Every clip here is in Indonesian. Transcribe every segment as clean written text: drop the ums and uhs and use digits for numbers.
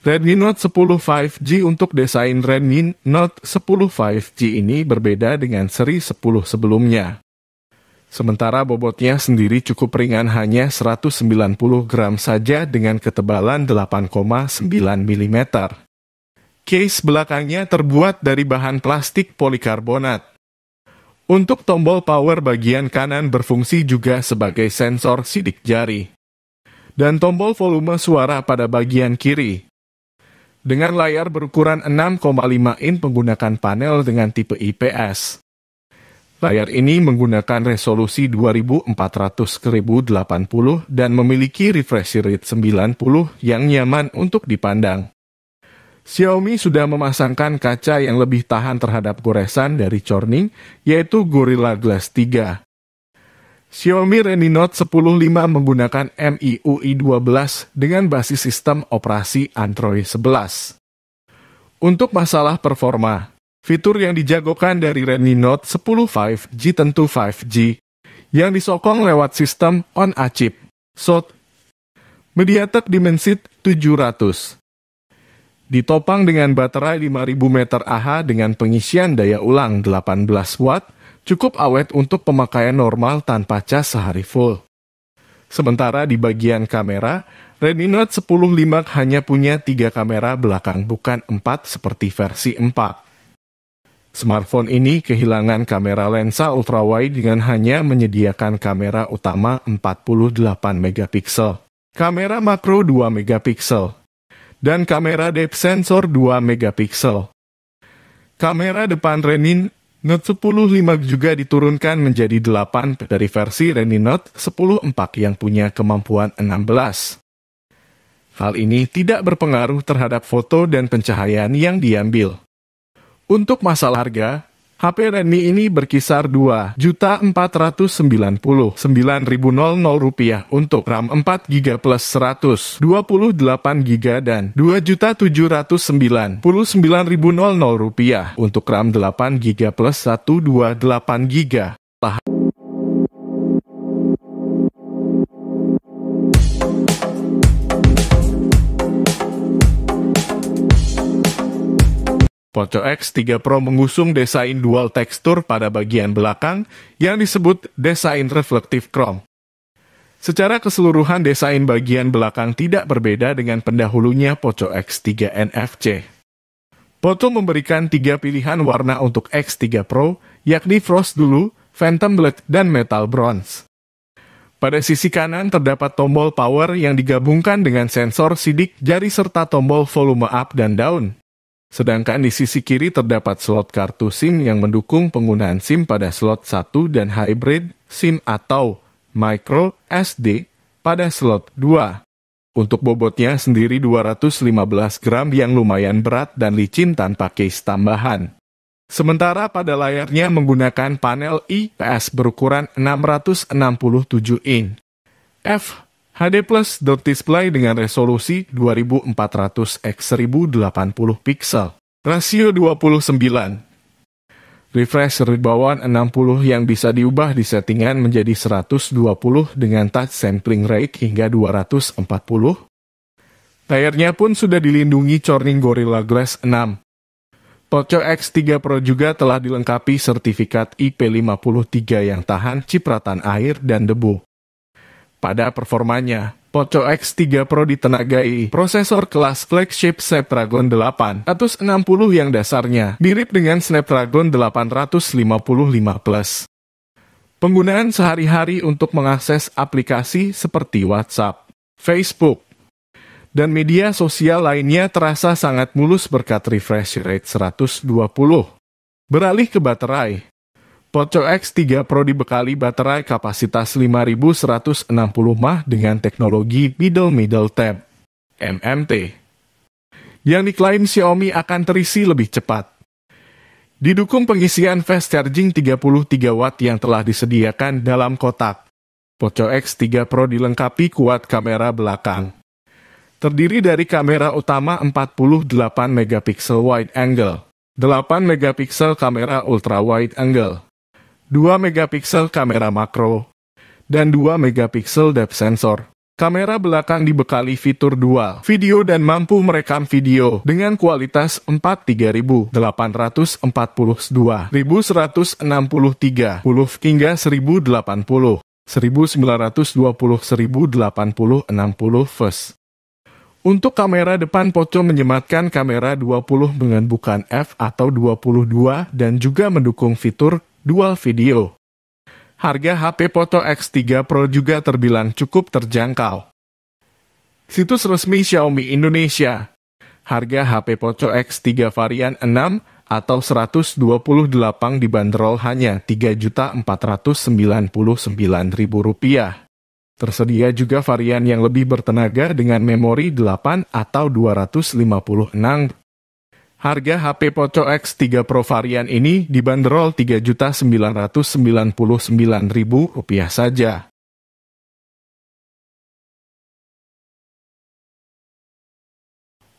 Redmi Note 10 5G. Untuk desain Redmi Note 10 5G ini berbeda dengan seri 10 sebelumnya. Sementara bobotnya sendiri cukup ringan, hanya 190 gram saja dengan ketebalan 8,9 mm. Case belakangnya terbuat dari bahan plastik polikarbonat. Untuk tombol power bagian kanan berfungsi juga sebagai sensor sidik jari. Dan tombol volume suara pada bagian kiri. Dengan layar berukuran 6,5 in menggunakan panel dengan tipe IPS. Layar ini menggunakan resolusi 2400x1080 dan memiliki refresh rate 90 yang nyaman untuk dipandang. Xiaomi sudah memasangkan kaca yang lebih tahan terhadap goresan dari corning, yaitu Gorilla Glass 3. Xiaomi Redmi Note 10 5 menggunakan MIUI 12 dengan basis sistem operasi Android 11. Untuk masalah performa, fitur yang dijagokan dari Redmi Note 10 5G tentu 5G, yang disokong lewat sistem on-a-chip, SoC, MediaTek Dimensity 700. Ditopang dengan baterai 5000 mAh dengan pengisian daya ulang 18 watt, cukup awet untuk pemakaian normal tanpa cas sehari full. Sementara di bagian kamera, Redmi Note 10 5 hanya punya 3 kamera belakang, bukan 4 seperti versi 4. Smartphone ini kehilangan kamera lensa ultrawide dengan hanya menyediakan kamera utama 48 megapiksel, kamera makro 2 megapiksel, dan kamera depth sensor 2 megapiksel. Kamera depan Redmi Note 10 5 juga diturunkan menjadi 8 dari versi Redmi Note 10 4 yang punya kemampuan 16. Hal ini tidak berpengaruh terhadap foto dan pencahayaan yang diambil. Untuk masalah harga, HP Redmi ini berkisar Rp2.499.000 untuk RAM 4GB plus 128GB dan Rp2.799.000 untuk RAM 8GB plus 128GB. Poco X3 Pro mengusung desain dual tekstur pada bagian belakang yang disebut desain reflective chrome. Secara keseluruhan desain bagian belakang tidak berbeda dengan pendahulunya Poco X3 NFC. Poco memberikan 3 pilihan warna untuk X3 Pro, yakni Frost Blue, Phantom Black, dan Metal Bronze. Pada sisi kanan terdapat tombol power yang digabungkan dengan sensor sidik jari serta tombol volume up dan down. Sedangkan di sisi kiri terdapat slot kartu SIM yang mendukung penggunaan SIM pada slot 1 dan hybrid SIM atau micro SD pada slot 2. Untuk bobotnya sendiri 215 gram yang lumayan berat dan licin tanpa case tambahan. Sementara pada layarnya menggunakan panel IPS berukuran 667 in. HD Plus display dengan resolusi 2400x1080 piksel. Rasio 29. Refresh rate bawaan 60 yang bisa diubah di settingan menjadi 120 dengan touch sampling rate hingga 240. Layarnya pun sudah dilindungi corning Gorilla Glass 6. Poco X3 Pro juga telah dilengkapi sertifikat IP53 yang tahan cipratan air dan debu. Pada performanya, Poco X3 Pro ditenagai prosesor kelas flagship Snapdragon 860 yang dasarnya mirip dengan Snapdragon 855 Plus. Penggunaan sehari-hari untuk mengakses aplikasi seperti WhatsApp, Facebook, dan media sosial lainnya terasa sangat mulus berkat refresh rate 120. Beralih ke baterai. Poco X3 Pro dibekali baterai kapasitas 5160 mAh dengan teknologi Middle Tab (MMT) yang diklaim Xiaomi akan terisi lebih cepat. Didukung pengisian fast charging 33 watt yang telah disediakan dalam kotak. Poco X3 Pro dilengkapi kuat kamera belakang. Terdiri dari kamera utama 48 megapiksel wide angle, 8 megapiksel kamera ultra wide angle, 2 megapiksel kamera makro, dan 2 megapiksel depth sensor. Kamera belakang dibekali fitur dual video dan mampu merekam video dengan kualitas 4.3842, 1163 hingga 1080, 1920, 1080, 60 fps. Untuk kamera depan, Poco menyematkan kamera 20 dengan bukan f atau 22 dan juga mendukung fitur dual video. Harga HP Poco X3 Pro juga terbilang cukup terjangkau. Situs resmi Xiaomi Indonesia. Harga HP Poco X3 varian 6 atau 128 dibanderol hanya Rp3.499.000. Tersedia juga varian yang lebih bertenaga dengan memori 8 atau 256. Harga HP Poco X3 Pro varian ini dibanderol Rp3.999.000 saja.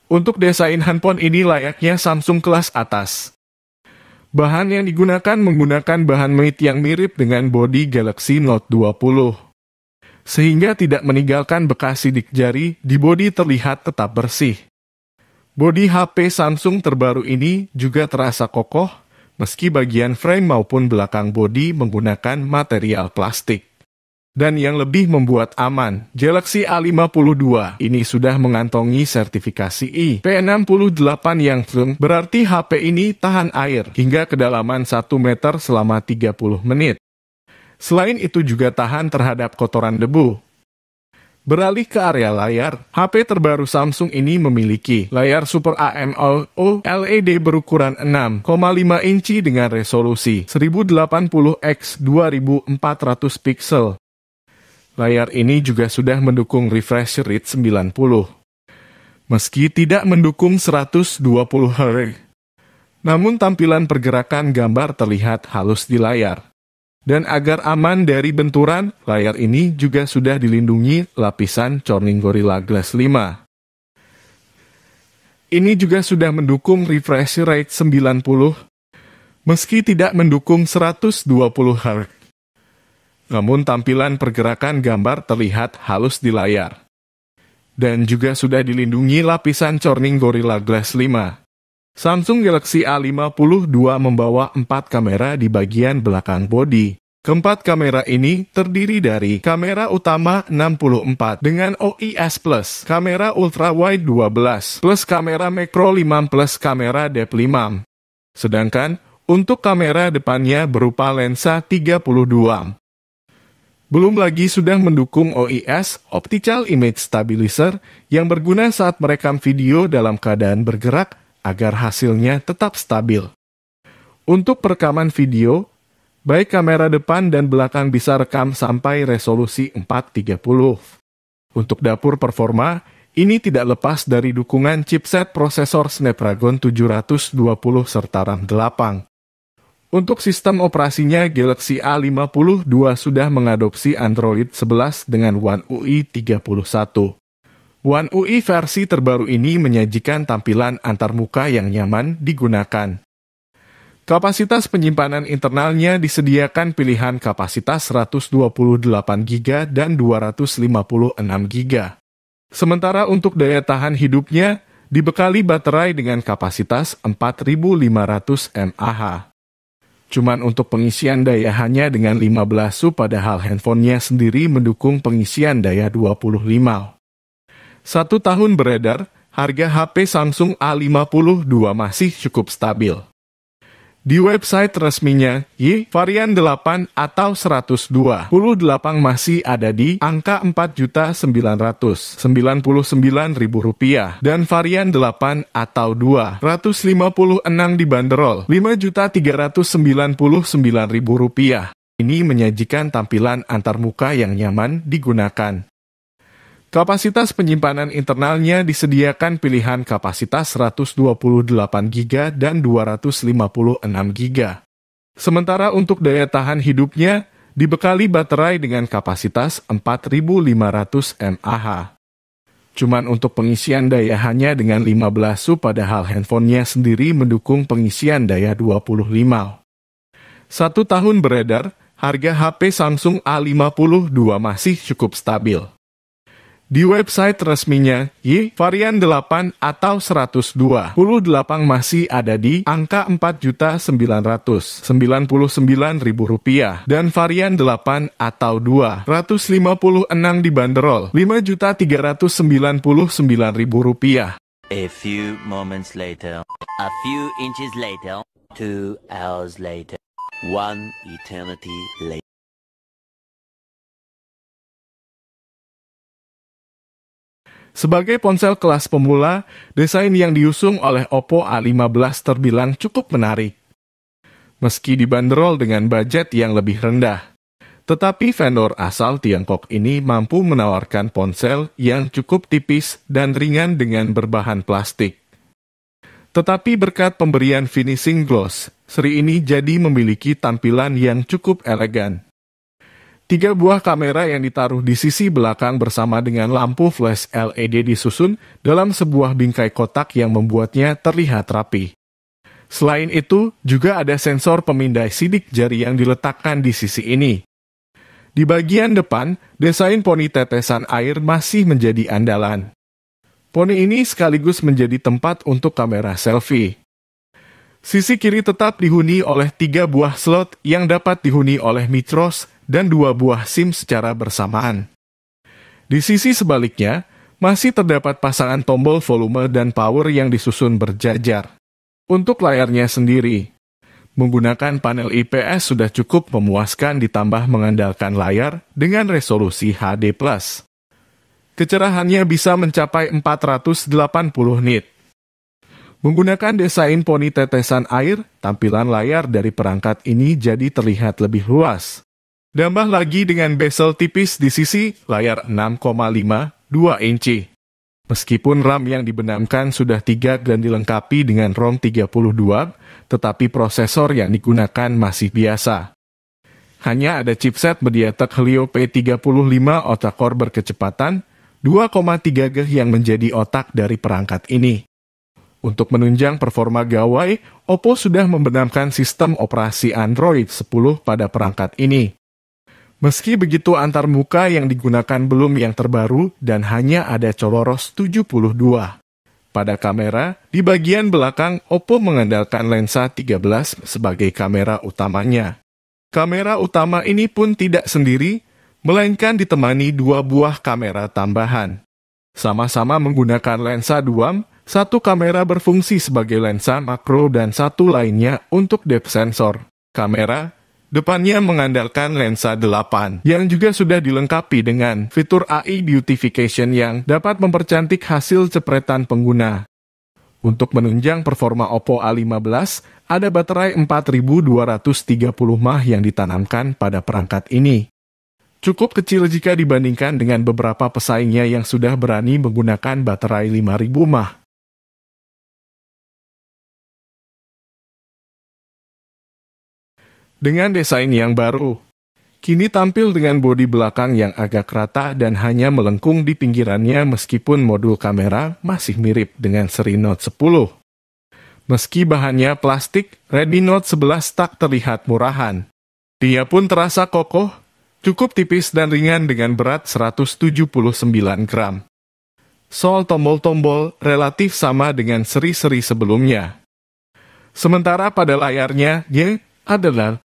Untuk desain handphone ini layaknya Samsung kelas atas. Bahan yang digunakan menggunakan bahan mate yang mirip dengan bodi Galaxy Note 20. Sehingga tidak meninggalkan bekas sidik jari, di bodi terlihat tetap bersih. Bodi HP Samsung terbaru ini juga terasa kokoh, meski bagian frame maupun belakang bodi menggunakan material plastik. Dan yang lebih membuat aman, Galaxy A52 ini sudah mengantongi sertifikasi IP68 yang firm, berarti HP ini tahan air hingga kedalaman 1 meter selama 30 menit. Selain itu juga tahan terhadap kotoran debu. Beralih ke area layar, HP terbaru Samsung ini memiliki layar Super AMOLED LED berukuran 6,5 inci dengan resolusi 1080x 2400 pixel. Layar ini juga sudah mendukung refresh rate 90. Meski tidak mendukung 120 Hz, namun tampilan pergerakan gambar terlihat halus di layar. Dan agar aman dari benturan, layar ini juga sudah dilindungi lapisan Corning Gorilla Glass 5. Ini juga sudah mendukung refresh rate 90, meski tidak mendukung 120 Hz. Namun tampilan pergerakan gambar terlihat halus di layar. Dan juga sudah dilindungi lapisan Corning Gorilla Glass 5. Samsung Galaxy A52 membawa 4 kamera di bagian belakang bodi. Keempat kamera ini terdiri dari kamera utama 64 dengan OIS+, kamera ultrawide 12, plus kamera makro 5 plus kamera depth 5. Sedangkan untuk kamera depannya berupa lensa 32. Belum lagi sudah mendukung OIS, Optical Image Stabilizer, yang berguna saat merekam video dalam keadaan bergerak, agar hasilnya tetap stabil. Untuk perekaman video, baik kamera depan dan belakang bisa rekam sampai resolusi 430. Untuk dapur performa, ini tidak lepas dari dukungan chipset prosesor Snapdragon 720 serta RAM 8. Untuk sistem operasinya, Galaxy A52 sudah mengadopsi Android 11 dengan One UI 31. One UI versi terbaru ini menyajikan tampilan antarmuka yang nyaman digunakan. Kapasitas penyimpanan internalnya disediakan pilihan kapasitas 128GB dan 256GB. Sementara untuk daya tahan hidupnya, dibekali baterai dengan kapasitas 4500 mAh. Cuman untuk pengisian daya hanya dengan 15W, padahal handphonenya sendiri mendukung pengisian daya 25W. 1 tahun beredar, harga HP Samsung A52 masih cukup stabil. Di website resminya, varian 8 atau 128 masih ada di angka Rp4.999.000 dan varian 8 atau 256 dibanderol Rp5.399.000. Ini menyajikan tampilan antarmuka yang nyaman digunakan. Kapasitas penyimpanan internalnya disediakan pilihan kapasitas 128GB dan 256GB. Sementara untuk daya tahan hidupnya, dibekali baterai dengan kapasitas 4500 mAh. Cuman untuk pengisian daya hanya dengan 15W, padahal handphonenya sendiri mendukung pengisian daya 25W. 1 tahun beredar, harga HP Samsung A52 masih cukup stabil. Di website resminya, varian 8 atau 128 masih ada di angka Rp4.999.000 dan varian 8 atau 256 dibanderol Rp5.399.000. A few moments later, a few inches later, 2 hours later, 1 eternity later. Sebagai ponsel kelas pemula, desain yang diusung oleh Oppo A15 terbilang cukup menarik. Meski dibanderol dengan budget yang lebih rendah, tetapi vendor asal Tiongkok ini mampu menawarkan ponsel yang cukup tipis dan ringan dengan berbahan plastik. Tetapi berkat pemberian finishing gloss, seri ini jadi memiliki tampilan yang cukup elegan. 3 buah kamera yang ditaruh di sisi belakang bersama dengan lampu flash LED disusun dalam sebuah bingkai kotak yang membuatnya terlihat rapi. Selain itu, juga ada sensor pemindai sidik jari yang diletakkan di sisi ini. Di bagian depan, desain poni tetesan air masih menjadi andalan. Poni ini sekaligus menjadi tempat untuk kamera selfie. Sisi kiri tetap dihuni oleh 3 buah slot yang dapat dihuni oleh micros dan 2 buah SIM secara bersamaan. Di sisi sebaliknya, masih terdapat pasangan tombol volume dan power yang disusun berjajar. Untuk layarnya sendiri, menggunakan panel IPS sudah cukup memuaskan ditambah mengandalkan layar dengan resolusi HD+. Kecerahannya bisa mencapai 480 nit. Menggunakan desain poni tetesan air, tampilan layar dari perangkat ini jadi terlihat lebih luas. Tambah lagi dengan bezel tipis di sisi layar 6,52 inci. Meskipun RAM yang dibenamkan sudah 3 dan dilengkapi dengan ROM 32, tetapi prosesor yang digunakan masih biasa. Hanya ada chipset MediaTek Helio P35 octa-core berkecepatan 2,3 GHz yang menjadi otak dari perangkat ini. Untuk menunjang performa gawai, Oppo sudah membenamkan sistem operasi Android 10 pada perangkat ini. Meski begitu, antarmuka yang digunakan belum yang terbaru dan hanya ada ColorOS 72. Pada kamera, di bagian belakang Oppo mengandalkan lensa 13 sebagai kamera utamanya. Kamera utama ini pun tidak sendiri, melainkan ditemani 2 buah kamera tambahan. Sama-sama menggunakan lensa duam, 1 kamera berfungsi sebagai lensa makro dan 1 lainnya untuk depth sensor. Kamera depannya mengandalkan lensa 8, yang juga sudah dilengkapi dengan fitur AI Beautification yang dapat mempercantik hasil cepretan pengguna. Untuk menunjang performa Oppo A15, ada baterai 4230 mAh yang ditanamkan pada perangkat ini. Cukup kecil jika dibandingkan dengan beberapa pesaingnya yang sudah berani menggunakan baterai 5000 mAh. Dengan desain yang baru, kini tampil dengan bodi belakang yang agak rata dan hanya melengkung di pinggirannya meskipun modul kamera masih mirip dengan seri Note 10. Meski bahannya plastik, Redmi Note 11 tak terlihat murahan. Dia pun terasa kokoh, cukup tipis dan ringan dengan berat 179 gram. Soal tombol-tombol relatif sama dengan seri-seri sebelumnya. Sementara pada layarnya, adalah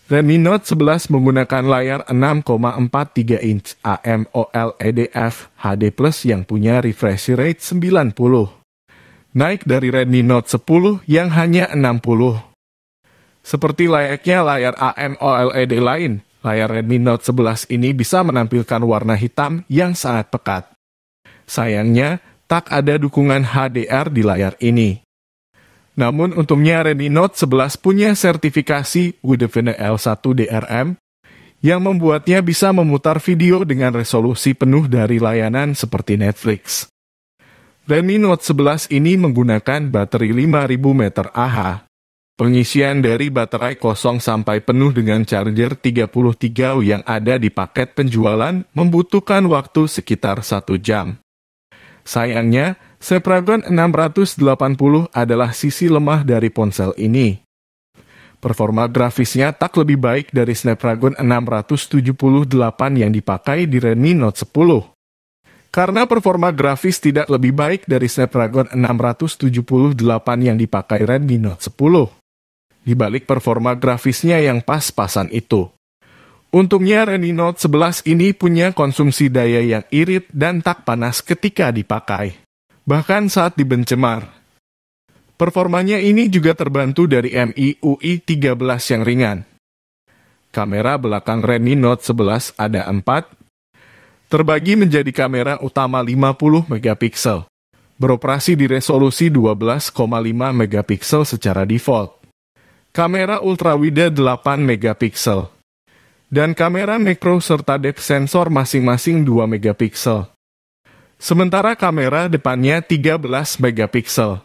Redmi Note 11 menggunakan layar 6,43 inch AMOLED HD+ yang punya refresh rate 90. Naik dari Redmi Note 10 yang hanya 60. Seperti layaknya layar AMOLED lain, layar Redmi Note 11 ini bisa menampilkan warna hitam yang sangat pekat. Sayangnya, tak ada dukungan HDR di layar ini. Namun untungnya Redmi Note 11 punya sertifikasi Widevine L1 DRM yang membuatnya bisa memutar video dengan resolusi penuh dari layanan seperti Netflix. Redmi Note 11 ini menggunakan baterai 5000 mAh. Pengisian dari baterai kosong sampai penuh dengan charger 33W yang ada di paket penjualan membutuhkan waktu sekitar 1 jam. Sayangnya, Snapdragon 680 adalah sisi lemah dari ponsel ini. Performa grafisnya tak lebih baik dari Snapdragon 678 yang dipakai di Redmi Note 10. Karena performa grafis tidak lebih baik dari Snapdragon 678 yang dipakai Redmi Note 10. Di balik performa grafisnya yang pas-pasan itu. Untungnya Redmi Note 11 ini punya konsumsi daya yang irit dan tak panas ketika dipakai, bahkan saat dibenchmark. Performanya ini juga terbantu dari MIUI 13 yang ringan. Kamera belakang Redmi Note 11 ada 4, terbagi menjadi kamera utama 50 megapiksel, beroperasi di resolusi 12,5 megapiksel secara default. Kamera ultrawide 8 megapiksel, dan kamera makro serta depth sensor masing-masing 2 megapiksel. Sementara kamera depannya 13 megapiksel.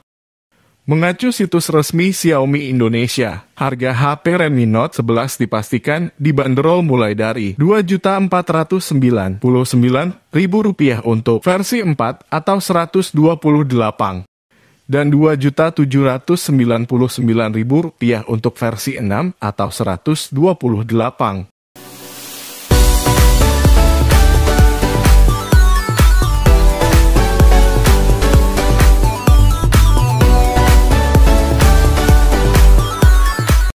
Mengacu situs resmi Xiaomi Indonesia, harga HP Redmi Note 11 dipastikan dibanderol mulai dari Rp2.499.000 untuk versi 4 atau 128 dan Rp2.799.000 untuk versi 6 atau 128.